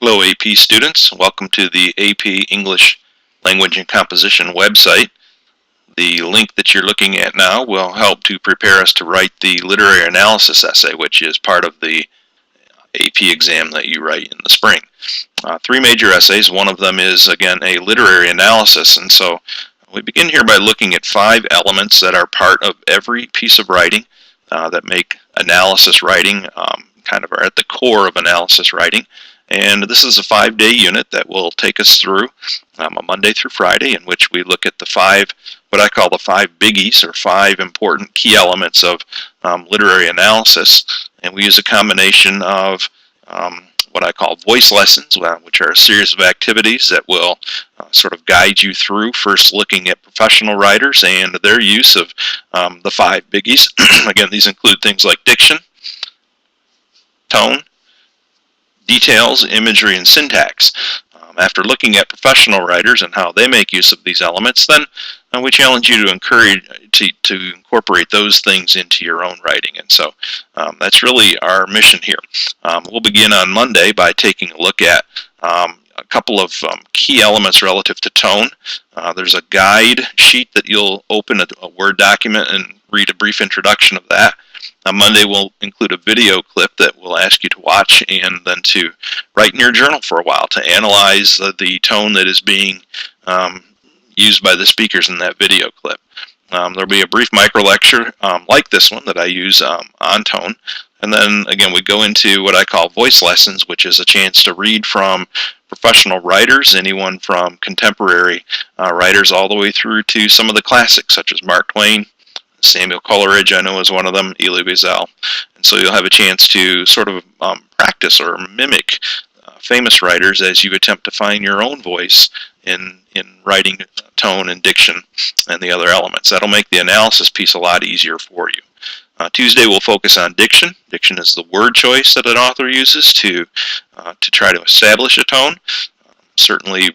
Hello AP students, welcome to the AP English Language and Composition website. The link that you're looking at now will help to prepare us to write the literary analysis essay, which is part of the AP exam that you write in the spring. Three major essays. One of them is, again, a literary analysis, and so we begin here by looking at 5 elements that are part of every piece of writing that make analysis writing, kind of are at the core of analysis writing. And this is a 5-day unit that will take us through a Monday through Friday, in which we look at what I call the 5 biggies, or 5 important key elements of literary analysis. And we use a combination of what I call voice lessons, which are a series of activities that will sort of guide you through first looking at professional writers and their use of the 5 biggies. Again, these include things like diction, tone, details, imagery, and syntax. After looking at professional writers and how they make use of these elements, then we challenge you to incorporate those things into your own writing. And so that's really our mission here. We'll begin on Monday by taking a look at a couple of key elements relative to tone. There's a guide sheet that you'll open a Word document and read a brief introduction of that. Monday will include a video clip that we'll ask you to watch and then to write in your journal for a while to analyze the tone that is being used by the speakers in that video clip. There'll be a brief micro lecture like this one that I use on tone. And then again, we go into what I call voice lessons, which is a chance to read from professional writers, anyone from contemporary writers all the way through to some of the classics, such as Mark Twain. Samuel Coleridge, I know, is one of them, Elie Wiesel. And so you'll have a chance to sort of practice or mimic famous writers as you attempt to find your own voice in writing tone and diction and the other elements. That'll make the analysis piece a lot easier for you. Tuesday we'll focus on diction. Diction is the word choice that an author uses to try to establish a tone. Certainly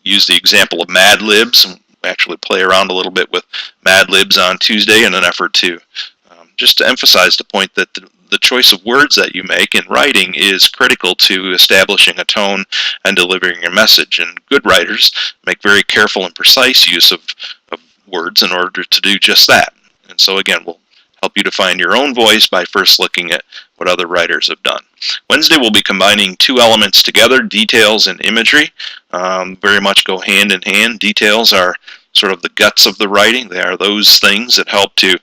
use the example of Mad Libs. Actually play around a little bit with Mad Libs on Tuesday in an effort to just to emphasize the point that the choice of words that you make in writing is critical to establishing a tone and delivering your message. And good writers make very careful and precise use of words in order to do just that. And so again, we'll help you to find your own voice by first looking at what other writers have done. Wednesday we'll be combining 2 elements together, details and imagery. Very much go hand in hand. Details are sort of the guts of the writing. They are those things that help to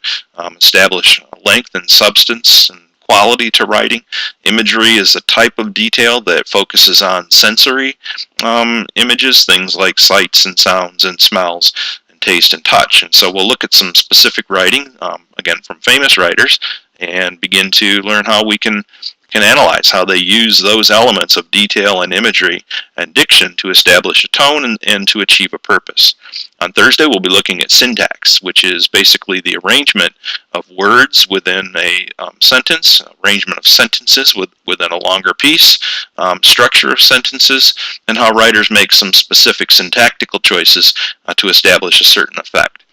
establish length and substance and quality to writing. Imagery is a type of detail that focuses on sensory images, things like sights and sounds and smells, taste and touch. And so we'll look at some specific writing, again from famous writers, and begin to learn how we can analyze how they use those elements of detail and imagery and diction to establish a tone and to achieve a purpose. On Thursday we'll be looking at syntax, which is basically the arrangement of words within a sentence, arrangement of sentences within a longer piece, structure of sentences, and how writers make some specific syntactical choices to establish a certain effect.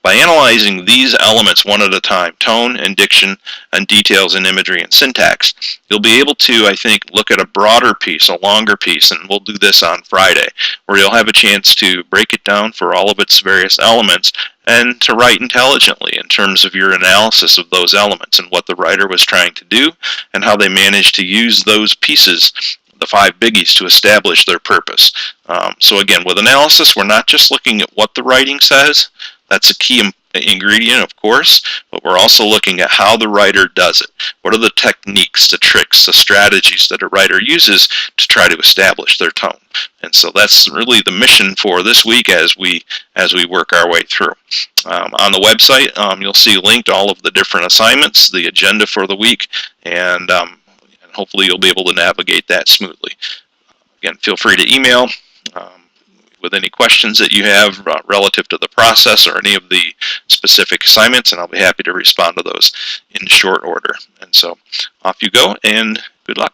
By analyzing these elements one at a time, tone and diction and details and imagery and syntax, you'll be able to, I think, look at a broader piece, a longer piece, and we'll do this on Friday, where you'll have a chance to break it down for all of its various elements and to write intelligently in terms of your analysis of those elements and what the writer was trying to do and how they managed to use those pieces, the 5 biggies, to establish their purpose. So again, with analysis, we're not just looking at what the writing says. That's a key ingredient, of course, but we're also looking at how the writer does it. What are the techniques, the tricks, the strategies that a writer uses to try to establish their tone? And so that's really the mission for this week as we work our way through. On the website, you'll see linked all of the different assignments, the agenda for the week, and hopefully you'll be able to navigate that smoothly. Again, feel free to email with any questions that you have relative to the process or any of the specific assignments, and I'll be happy to respond to those in short order. And so off you go, and good luck.